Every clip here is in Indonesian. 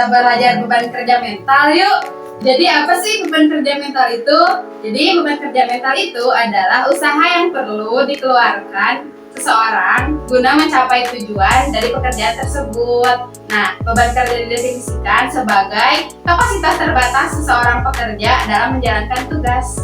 kita belajar beban kerja mental yuk. Jadi apa sih beban kerja mental itu? Jadi beban kerja mental itu adalah usaha yang perlu dikeluarkan seseorang guna mencapai tujuan dari pekerjaan tersebut. Nah, beban kerja didefinisikan sebagai kapasitas terbatas seseorang pekerja dalam menjalankan tugas.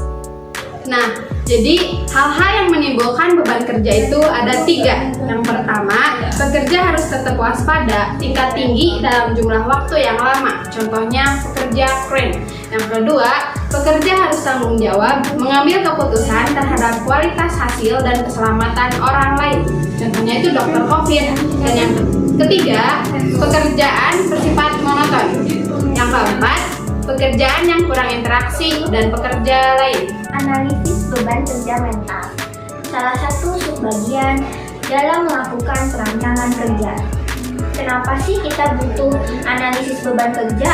Nah, jadi hal-hal yang menimbulkan beban kerja itu ada 3. Yang pertama, pekerja harus tetap waspada, tingkat tinggi dalam jumlah waktu yang lama. Contohnya pekerja crane. Yang kedua, pekerja harus tanggung jawab mengambil keputusan terhadap kualitas hasil dan keselamatan orang lain. Contohnya itu dokter COVID. Dan yang ketiga, pekerjaan bersifat monoton. Yang keempat, pekerjaan yang kurang interaksi dan pekerja lain. Analisis beban kerja mental. Salah satu subbagian dalam melakukan perancangan kerja. Kenapa sih kita butuh analisis beban kerja?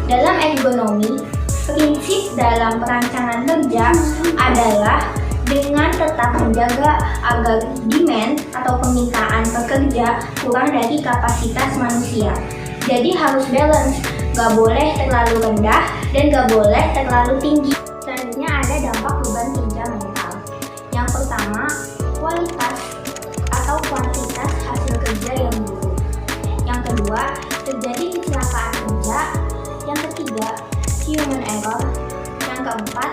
Dalam ergonomi, prinsip dalam perancangan kerja adalah dengan tetap menjaga agar demand atau permintaan pekerja kurang dari kapasitas manusia. Jadi harus balance, gak boleh terlalu rendah dan gak boleh terlalu tinggi. Selanjutnya ada dampak beban kerja mental. Yang pertama, kualitas atau kuantitas hasil kerja yang buruk. Yang kedua, terjadi kecelakaan kerja. Yang ketiga, human error. Yang keempat,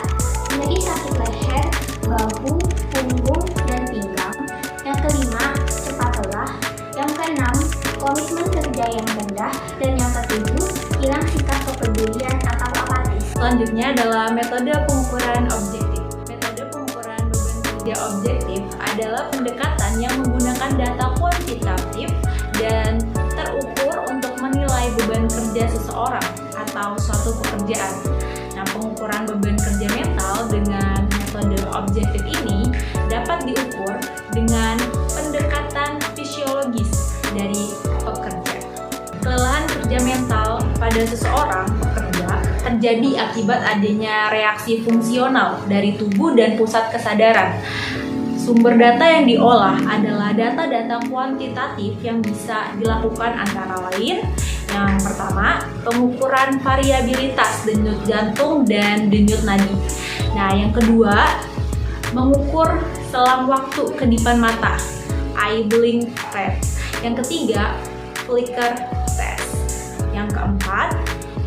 menjadi sakit leher, bahu, punggung, dan pinggang. Yang kelima, cepat lelah. Yang keenam, komitmen kerja yang rendah. Dan yang ketujuh, hilang sikap kepedulian atau apatis. Selanjutnya adalah metode pengukuran objektif. Metode pengukuran beban kerja objektif adalah pendekatan yang menggunakan data kuantitatif dan terukur untuk menilai beban kerja seseorang atau suatu pekerjaan. Nah, pengukuran beban kerja mental dengan metode objektif ini dapat diukur dengan pendekatan fisiologis dari pekerja. Kelelahan kerja mental pada seseorang pekerja terjadi akibat adanya reaksi fungsional dari tubuh dan pusat kesadaran. Sumber data yang diolah adalah data-data kuantitatif yang bisa dilakukan antara lain. Yang pertama, pengukuran variabilitas denyut jantung dan denyut nadi. Nah, yang kedua, mengukur selang waktu kedipan mata, eye blink rate. Yang ketiga, flicker test. Yang keempat,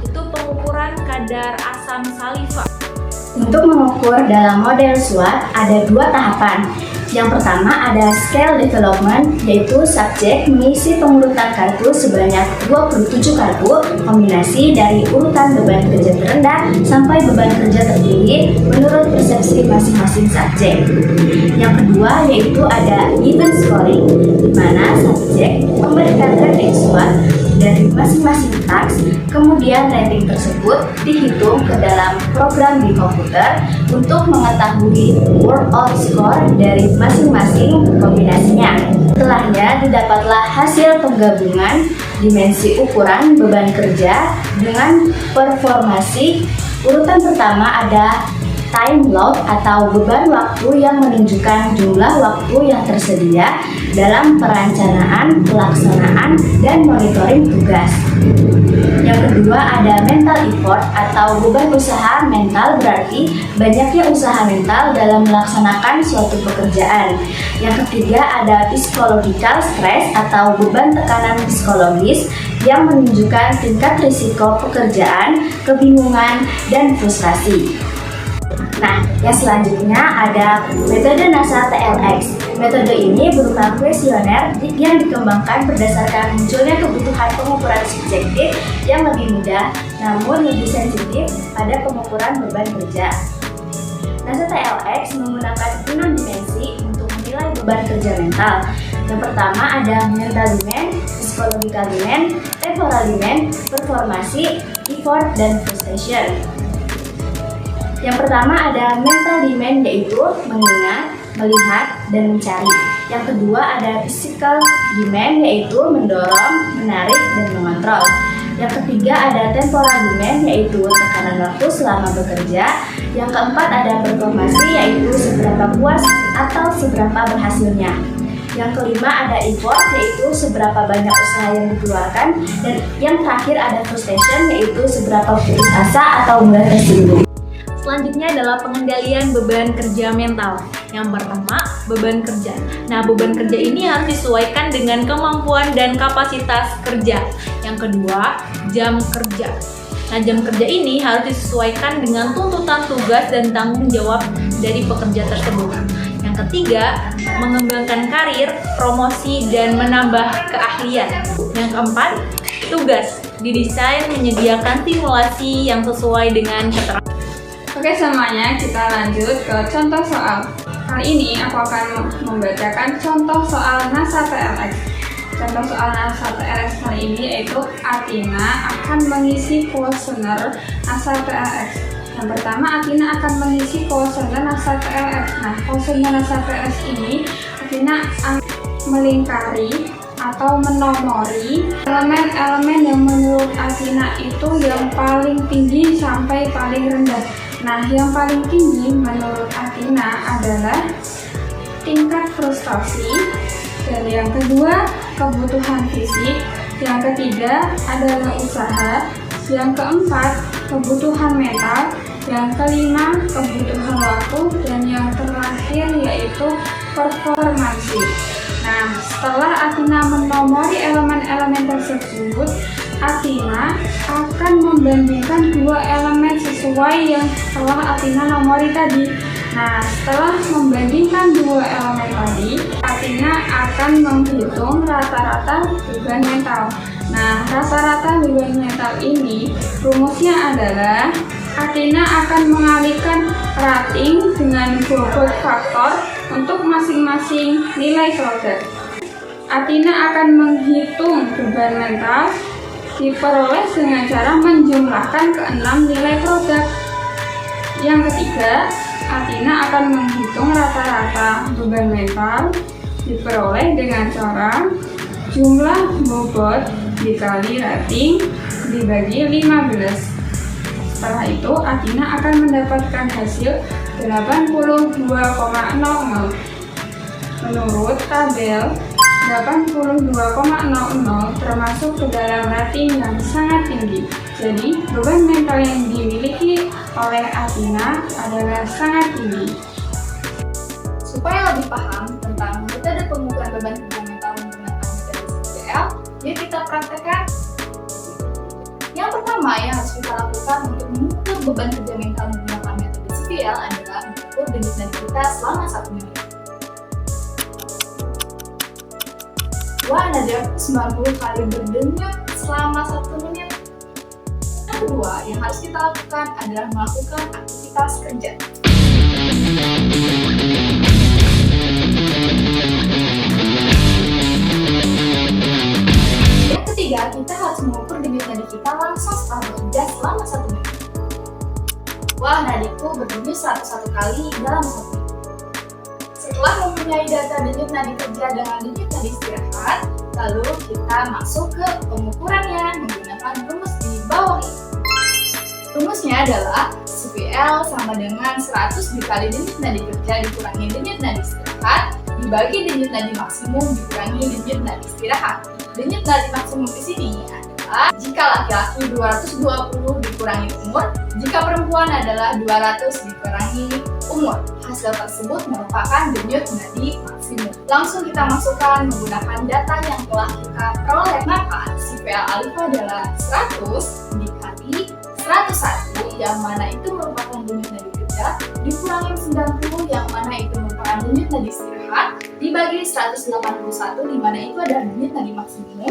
itu pengukuran kadar asam saliva. Untuk mengukur dalam model SWOT ada 2 tahapan. Yang pertama ada scale development, yaitu subjek mengisi pengurutan kartu sebanyak 27 kartu kombinasi dari urutan beban kerja terendah sampai beban kerja tertinggi menurut persepsi masing-masing subjek. Yang kedua yaitu ada event scoring, di mana subjek memberikan rating SWOT dari masing-masing task, kemudian rating tersebut dihitung ke dalam program di komputer untuk mengetahui overall score dari masing-masing kombinasinya. Setelahnya didapatlah hasil penggabungan dimensi ukuran beban kerja dengan performasi. Urutan pertama ada time load atau beban waktu yang menunjukkan jumlah waktu yang tersedia dalam perencanaan, pelaksanaan, dan monitoring tugas. Yang kedua ada mental effort atau beban usaha mental, berarti banyaknya usaha mental dalam melaksanakan suatu pekerjaan. Yang ketiga ada psychological stress atau beban tekanan psikologis yang menunjukkan tingkat risiko pekerjaan, kebingungan, dan frustrasi. Nah, yang selanjutnya ada metode NASA TLX. Metode ini berupa kuesioner yang dikembangkan berdasarkan munculnya kebutuhan pengukuran subjektif yang lebih mudah, namun lebih sensitif pada pengukuran beban kerja. NASA TLX menggunakan 6 dimensi untuk menilai beban kerja mental. Yang pertama ada mental demand, psychological demand, temporal demand, performasi, effort, dan frustration. Yang pertama ada mental demand, yaitu mengingat, melihat, dan mencari. Yang kedua ada physical demand, yaitu mendorong, menarik, dan mengontrol. Yang ketiga ada temporal demand, yaitu tekanan waktu selama bekerja. Yang keempat ada performasi, yaitu seberapa puas atau seberapa berhasilnya. Yang kelima ada effort, yaitu seberapa banyak usaha yang dikeluarkan. Dan yang terakhir ada frustration, yaitu seberapa putus asa atau mudah tersinggung. Selanjutnya adalah pengendalian beban kerja mental. Yang pertama, beban kerja. Nah, beban kerja ini harus disesuaikan dengan kemampuan dan kapasitas kerja. Yang kedua, jam kerja. Nah, jam kerja ini harus disesuaikan dengan tuntutan tugas dan tanggung jawab dari pekerja tersebut. Yang ketiga, mengembangkan karir, promosi, dan menambah keahlian. Yang keempat, tugas. Didesain menyediakan simulasi yang sesuai dengan keterangan. Oke semuanya, kita lanjut ke contoh soal. Kali ini aku akan membacakan contoh soal NASA PLX. Contoh soal NASA PLX kali ini yaitu Athena akan mengisi kuesioner NASA PLX. Yang pertama, Athena akan mengisi kuesioner NASA PLX. Nah, kuesioner NASA PLX ini Athena melingkari atau menomori elemen-elemen yang menurut Athena itu yang paling tinggi sampai paling rendah. Nah, yang paling tinggi menurut Athena adalah tingkat frustasi, dan yang kedua kebutuhan fisik, yang ketiga adalah usaha, yang keempat kebutuhan mental, yang kelima kebutuhan waktu, dan yang terakhir yaitu performansi. Nah, setelah Athena menomori elemen-elemen tersebut, Athena akan membandingkan dua elemen sesuai yang telah Athena nomori tadi. Nah, setelah membandingkan dua elemen tadi, Athena akan menghitung rata-rata beban mental. Nah, rata-rata beban mental ini rumusnya adalah Athena akan mengalihkan rating dengan bobot faktor untuk masing-masing nilai produk. Athena akan menghitung beban mental diperoleh dengan cara menjumlahkan keenam nilai produk. Yang ketiga, Athena akan menghitung rata-rata beban mental diperoleh dengan cara jumlah bobot dikali rating dibagi 15. Setelah itu, Athena akan mendapatkan hasil 82,00. Menurut tabel, 82,00 termasuk ke dalam rating yang sangat tinggi. Jadi, beban mental yang dimiliki oleh Athena adalah sangat tinggi. Supaya lebih paham tentang metode pengukuran beban kerja mental menggunakan metode CPL, yuk kita praktekkan. Yang pertama yang harus kita lakukan untuk mengukur beban kerja mental menggunakan metode CPL adalah mengukur denyut nadi kita selama 1 menit. Ada 90 kali berdenyut selama 1 menit. Yang kedua yang harus kita lakukan adalah melakukan aktivitas kerja. Yang ketiga, kita harus mengukur denyut nadi kita langsung setelah bekerja selama 1 menit. Nadiku berdenyut 101 kali dalam 1 menit. Setelah mempunyai data denyut nadi kerja dengan denyut nadi istirahat, lalu kita masuk ke pengukurannya menggunakan rumus di bawah ini. Rumusnya adalah CPL sama dengan 100 dikali denyut nadi kerja dikurangi denyut nadi istirahat dibagi denyut nadi maksimum dikurangi denyut nadi istirahat. Denyut nadi maksimum di sini adalah jika laki-laki 220 dikurangi umur, jika perempuan adalah 200 dikurangi umur. Hasil tersebut merupakan denyut nadi maksimum. Langsung kita masukkan menggunakan data yang telah kita peroleh. Maka CPL alpha adalah 100 dikali 101 yang mana itu merupakan denyut nadi kerja dikurangi 90 yang mana itu merupakan denyut nadi istirahat dibagi 181 di mana itu adalah denyut nadi maksimum.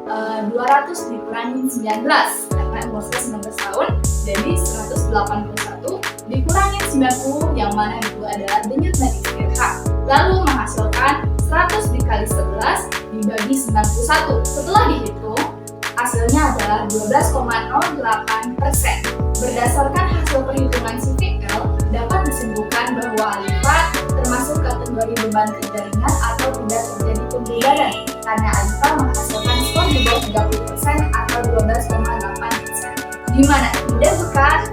200 dikurangi 19 karena umurnya 19 tahun, jadi 181 dikurangi 90 yang mana itu adalah denyut nadi istirahat. Lalu menghasilkan 100 dikali 11 dibagi 91. Setelah dihitung, hasilnya adalah 12,08%. Berdasarkan hasil perhitungan CPL, dapat disimpulkan bahwa Alifa termasuk kategori beban kerja ringan atau tidak terjadi pembebanan karena Alifa menghasilkan skor di bawah 30% atau 12,8%. Gimana? Tidak bukan?